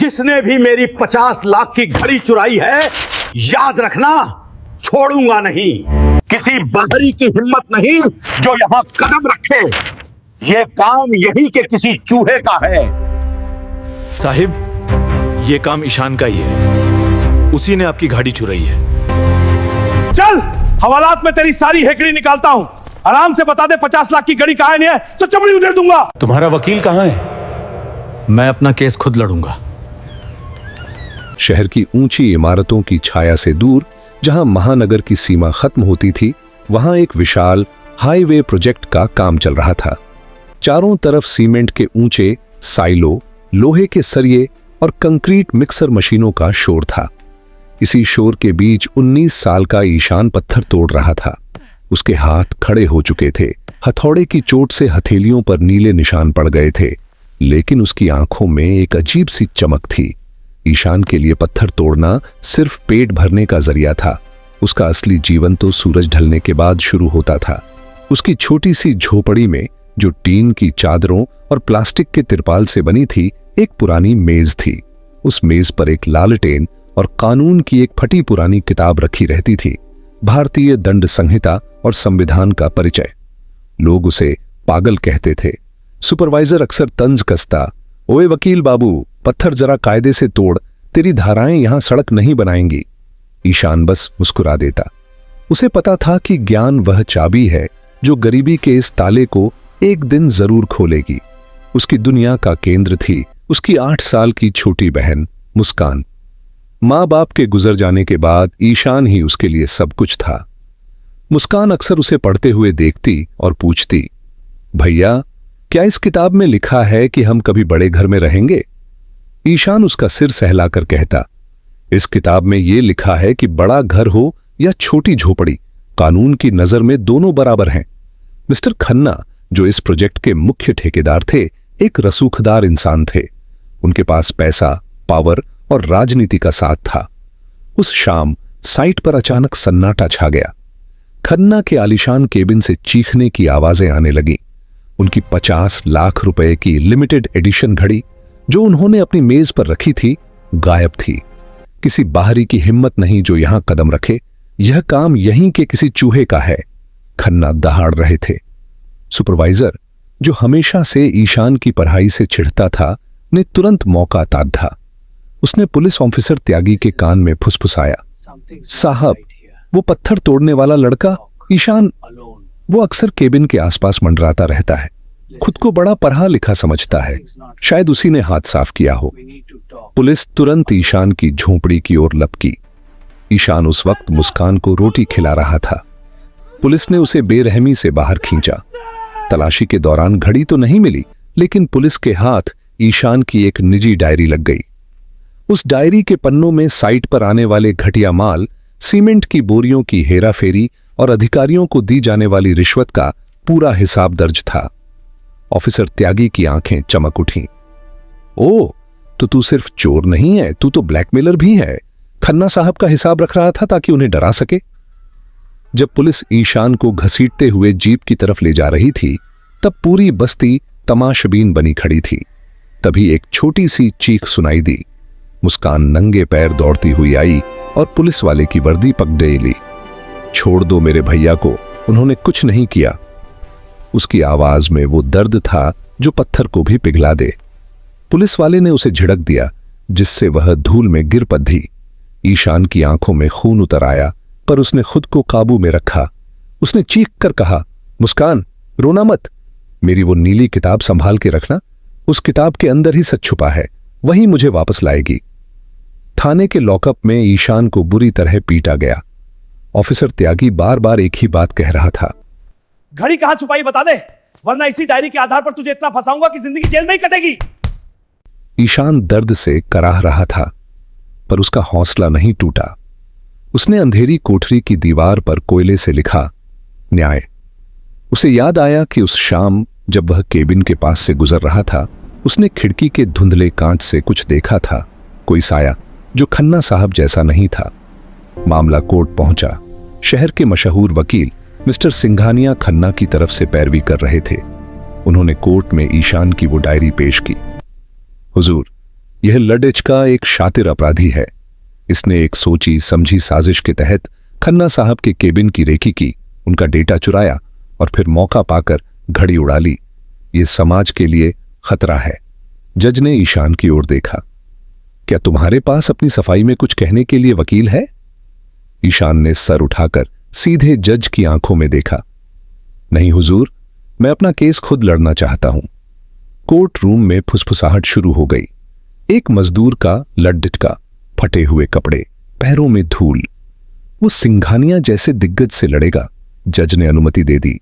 जिसने भी मेरी 50 लाख की घड़ी चुराई है, याद रखना छोड़ूंगा नहीं। किसी बाहरी की हिम्मत नहीं जो यहां कदम रखे। ये काम यही के किसी चूहे का है। साहिब, ये काम ईशान का ही है। उसी ने आपकी गाड़ी चुराई है। चल, हवालात में तेरी सारी हेकड़ी निकालता हूं। आराम से बता दे 50 लाख की घड़ी कहां नहीं है, तो चमड़ी उधेड़ दूंगा। तुम्हारा वकील कहां है? मैं अपना केस खुद लड़ूंगा। शहर की ऊंची इमारतों की छाया से दूर, जहां महानगर की सीमा खत्म होती थी, वहां एक विशाल हाईवे प्रोजेक्ट का काम चल रहा था। चारों तरफ सीमेंट के ऊंचे साइलो, लोहे के सरिये और कंक्रीट मिक्सर मशीनों का शोर था। इसी शोर के बीच 19 साल का ईशान पत्थर तोड़ रहा था। उसके हाथ खड़े हो चुके थे। हथौड़े की चोट से हथेलियों पर नीले निशान पड़ गए थे, लेकिन उसकी आंखों में एक अजीब सी चमक थी। ईशान के लिए पत्थर तोड़ना सिर्फ पेट भरने का जरिया था। उसका असली जीवन तो सूरज ढलने के बाद शुरू होता था। उसकी छोटी सी झोपड़ी में, जो टीन की चादरों और प्लास्टिक के तिरपाल से बनी थी, एक पुरानी मेज थी। उस मेज पर एक लालटेन और कानून की एक फटी पुरानी किताब रखी रहती थी, भारतीय दंड संहिता और संविधान का परिचय। लोग उसे पागल कहते थे। सुपरवाइजर अक्सर तंज कसता, ओए वकील बाबू, पत्थर जरा कायदे से तोड़, तेरी धाराएं यहां सड़क नहीं बनाएंगी। ईशान बस मुस्कुरा देता। उसे पता था कि ज्ञान वह चाबी है जो गरीबी के इस ताले को एक दिन जरूर खोलेगी। उसकी दुनिया का केंद्र थी उसकी 8 साल की छोटी बहन मुस्कान। मां बाप के गुजर जाने के बाद ईशान ही उसके लिए सब कुछ था। मुस्कान अक्सर उसे पढ़ते हुए देखती और पूछती, भैया, क्या इस किताब में लिखा है कि हम कभी बड़े घर में रहेंगे? ईशान उसका सिर सहलाकर कहता, इस किताब में यह लिखा है कि बड़ा घर हो या छोटी झोपड़ी, कानून की नजर में दोनों बराबर हैं। मिस्टर खन्ना, जो इस प्रोजेक्ट के मुख्य ठेकेदार थे, एक रसूखदार इंसान थे। उनके पास पैसा, पावर और राजनीति का साथ था। उस शाम साइट पर अचानक सन्नाटा छा गया। खन्ना के आलीशान केबिन से चीखने की आवाजें आने लगीं। उनकी 50 लाख रुपए की लिमिटेड एडिशन घड़ी, जो उन्होंने अपनी मेज पर रखी थी, गायब थी। किसी बाहरी की हिम्मत नहीं जो यहां कदम रखे। यह काम यहीं के किसी चूहे का है। खन्ना दहाड़ रहे थे। सुपरवाइजर, जो हमेशा से ईशान की पढ़ाई से चिढ़ता था, ने तुरंत मौका ताड़ा। उसने पुलिस ऑफिसर त्यागी के कान में फुसफुसाया, साहब, वो पत्थर तोड़ने वाला लड़का ईशान, वो अक्सर केबिन के आसपास मंडराता रहता है। खुद को बड़ा पढ़ा लिखा समझता है। शायद उसी ने हाथ साफ किया हो। पुलिस तुरंत ईशान की झोपड़ी की ओर लपकी। ईशान उस वक्त मुस्कान को रोटी खिला रहा था। पुलिस ने उसे बेरहमी से बाहर खींचा। तलाशी के दौरान घड़ी तो नहीं मिली, लेकिन पुलिस के हाथ ईशान की एक निजी डायरी लग गई। उस डायरी के पन्नों में साइट पर आने वाले घटिया माल, सीमेंट की बोरियों की हेराफेरी और अधिकारियों को दी जाने वाली रिश्वत का पूरा हिसाब दर्ज था। ऑफिसर त्यागी की आंखें चमक उठीं। ओ, तो तू सिर्फ चोर नहीं है, तू तो ब्लैकमेलर भी है। खन्ना साहब का हिसाब रख रहा था ताकि उन्हें डरा सके। जब पुलिस ईशान को घसीटते हुए जीप की तरफ ले जा रही थी, तब पूरी बस्ती तमाशबीन बनी खड़ी थी। तभी एक छोटी सी चीख सुनाई दी। मुस्कान नंगे पैर दौड़ती हुई आई और पुलिस वाले की वर्दी पकड़े ली। छोड़ दो मेरे भैया को, उन्होंने कुछ नहीं किया। उसकी आवाज में वो दर्द था जो पत्थर को भी पिघला दे। पुलिस वाले ने उसे झिड़क दिया, जिससे वह धूल में गिर पड़ी। ईशान की आंखों में खून उतर आया, पर उसने खुद को काबू में रखा। उसने चीख कर कहा, मुस्कान, रोना मत। मेरी वो नीली किताब संभाल के रखना। उस किताब के अंदर ही सच छुपा है, वही मुझे वापस लाएगी। थाने के लॉकअप में ईशान को बुरी तरह पीटा गया। ऑफिसर त्यागी बार बार एक ही बात कह रहा था, घड़ी कहां छुपाई बता दे, वरना इसी डायरी के आधार पर तुझे इतना फंसाऊंगा कि जिंदगी जेल में ही कटेगी। ईशान दर्द से कराह रहा था, पर उसका हौसला नहीं टूटा। उसने अंधेरी कोठरी की दीवार पर कोयले से लिखा, न्याय। उसे याद आया कि उस शाम जब वह केबिन के पास से गुजर रहा था, उसने खिड़की के धुंधले कांच से कुछ देखा था, कोई साया जो खन्ना साहब जैसा नहीं था। मामला कोर्ट पहुंचा। शहर के मशहूर वकील मिस्टर सिंघानिया खन्ना की तरफ से पैरवी कर रहे थे। उन्होंने कोर्ट में ईशान की वो डायरी पेश की। हुजूर, यह लडेज का एक शातिर अपराधी है। इसने एक सोची समझी साजिश के तहत खन्ना साहब के केबिन की रेकी की, उनका डेटा चुराया और फिर मौका पाकर घड़ी उड़ा ली। यह समाज के लिए खतरा है। जज ने ईशान की ओर देखा। क्या तुम्हारे पास अपनी सफाई में कुछ कहने के लिए वकील है? ईशान ने सर उठाकर सीधे जज की आंखों में देखा। नहीं हुजूर, मैं अपना केस खुद लड़ना चाहता हूं। कोर्ट रूम में फुसफुसाहट शुरू हो गई। एक मजदूर का लड्डिटका, फटे हुए कपड़े, पैरों में धूल। वो सिंघानिया जैसे दिग्गज से लड़ेगा। जज ने अनुमति दे दी।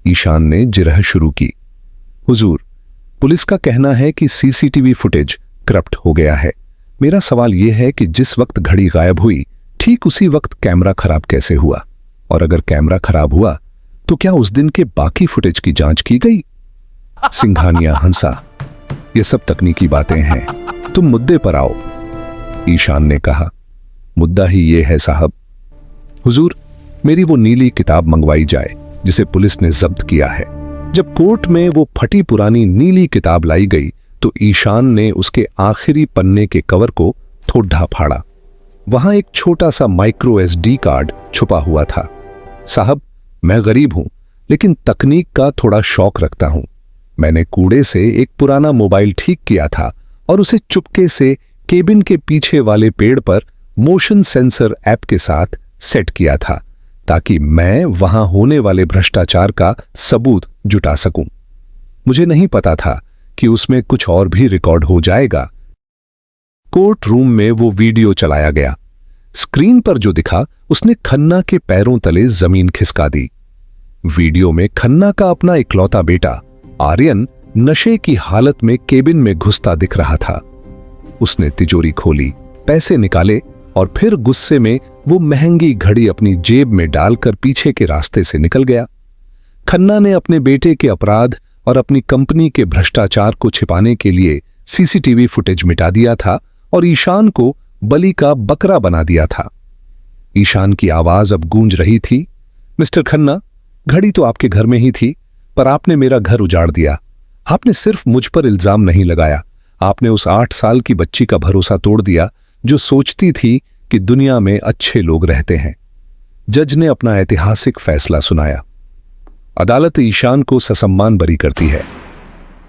ईशान ने जिरह शुरू की। हुजूर, पुलिस का कहना है कि सीसीटीवी फुटेज करप्ट हो गया है। मेरा सवाल यह है कि जिस वक्त घड़ी गायब हुई ठीक उसी वक्त कैमरा खराब कैसे हुआ? और अगर कैमरा खराब हुआ तो क्या उस दिन के बाकी फुटेज की जांच की गई? सिंघानिया हंसा। ये सब तकनीकी बातें हैं, तुम मुद्दे पर आओ। ईशान ने कहा, मुद्दा ही ये है साहब। हुजूर, मेरी वो नीली किताब मंगवाई जाए जिसे पुलिस ने जब्त किया है। जब कोर्ट में वो फटी पुरानी नीली किताब लाई गई तो ईशान ने उसके आखिरी पन्ने के कवर को थोड़ा फाड़ा। वहां एक छोटा सा माइक्रो SD कार्ड छुपा हुआ था। साहब, मैं गरीब हूं लेकिन तकनीक का थोड़ा शौक रखता हूं। मैंने कूड़े से एक पुराना मोबाइल ठीक किया था और उसे चुपके से केबिन के पीछे वाले पेड़ पर मोशन सेंसर ऐप के साथ सेट किया था ताकि मैं वहां होने वाले भ्रष्टाचार का सबूत जुटा सकूं। मुझे नहीं पता था कि उसमें कुछ और भी रिकॉर्ड हो जाएगा। कोर्ट रूम में वो वीडियो चलाया गया। स्क्रीन पर जो दिखा उसने खन्ना के पैरों तले जमीन खिसका दी। वीडियो में खन्ना का अपना इकलौता बेटा आर्यन नशे की हालत में केबिन में घुसता दिख रहा था। उसने तिजोरी खोली, पैसे निकाले और फिर गुस्से में वो महंगी घड़ी अपनी जेब में डालकर पीछे के रास्ते से निकल गया। खन्ना ने अपने बेटे के अपराध और अपनी कंपनी के भ्रष्टाचार को छिपाने के लिए सीसीटीवी फुटेज मिटा दिया था और ईशान को बलि का बकरा बना दिया था। ईशान की आवाज अब गूंज रही थी, मिस्टर खन्ना, घड़ी तो आपके घर में ही थी, पर आपने मेरा घर उजाड़ दिया। आपने सिर्फ मुझ पर इल्जाम नहीं लगाया, आपने उस 8 साल की बच्ची का भरोसा तोड़ दिया जो सोचती थी कि दुनिया में अच्छे लोग रहते हैं। जज ने अपना ऐतिहासिक फैसला सुनाया। अदालत ईशान को ससम्मान बरी करती है।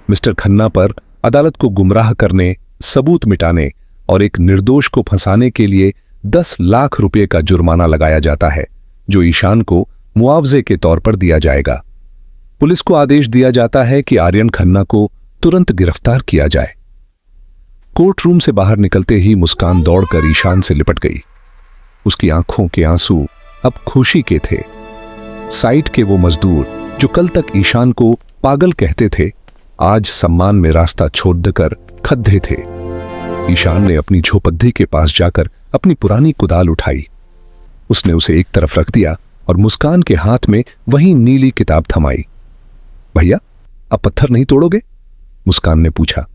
मिस्टर खन्ना पर अदालत को गुमराह करने, सबूत मिटाने और एक निर्दोष को फंसाने के लिए 10 लाख रुपए का जुर्माना लगाया जाता है, जो ईशान को मुआवजे के तौर पर दिया जाएगा। पुलिस को आदेश दिया जाता है कि आर्यन खन्ना को तुरंत गिरफ्तार किया जाए। कोर्ट रूम से बाहर निकलते ही मुस्कान दौड़कर ईशान से लिपट गई। उसकी आंखों के आंसू अब खुशी के थे। साइट के वो मजदूर जो कल तक ईशान को पागल कहते थे, आज सम्मान में रास्ता छोड़ देकर खद्दे थे। ईशान ने अपनी झोपड़ी के पास जाकर अपनी पुरानी कुदाल उठाई। उसने उसे एक तरफ रख दिया और मुस्कान के हाथ में वही नीली किताब थमाई। भैया, अब पत्थर नहीं तोड़ोगे? मुस्कान ने पूछा।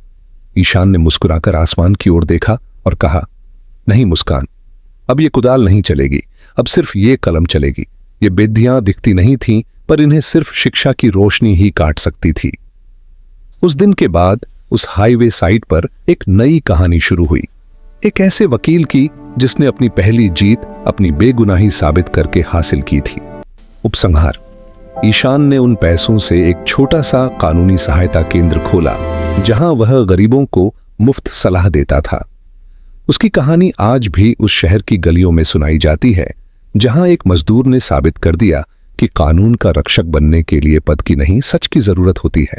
ईशान ने मुस्कुराकर आसमान की ओर देखा और कहा, नहीं मुस्कान, अब ये कुदाल नहीं चलेगी, अब सिर्फ ये कलम चलेगी। ये बेदियां दिखती नहीं थीं, पर इन्हें सिर्फ शिक्षा की रोशनी ही काट सकती थी। उस दिन के बाद उस हाईवे साइट पर एक नई कहानी शुरू हुई, एक ऐसे वकील की जिसने अपनी पहली जीत अपनी बेगुनाही साबित करके हासिल की थी। उपसंहार: ईशान ने उन पैसों से एक छोटा सा कानूनी सहायता केंद्र खोला जहां वह गरीबों को मुफ्त सलाह देता था। उसकी कहानी आज भी उस शहर की गलियों में सुनाई जाती है जहां एक मजदूर ने साबित कर दिया कि कानून का रक्षक बनने के लिए पद की नहीं, सच की जरूरत होती है।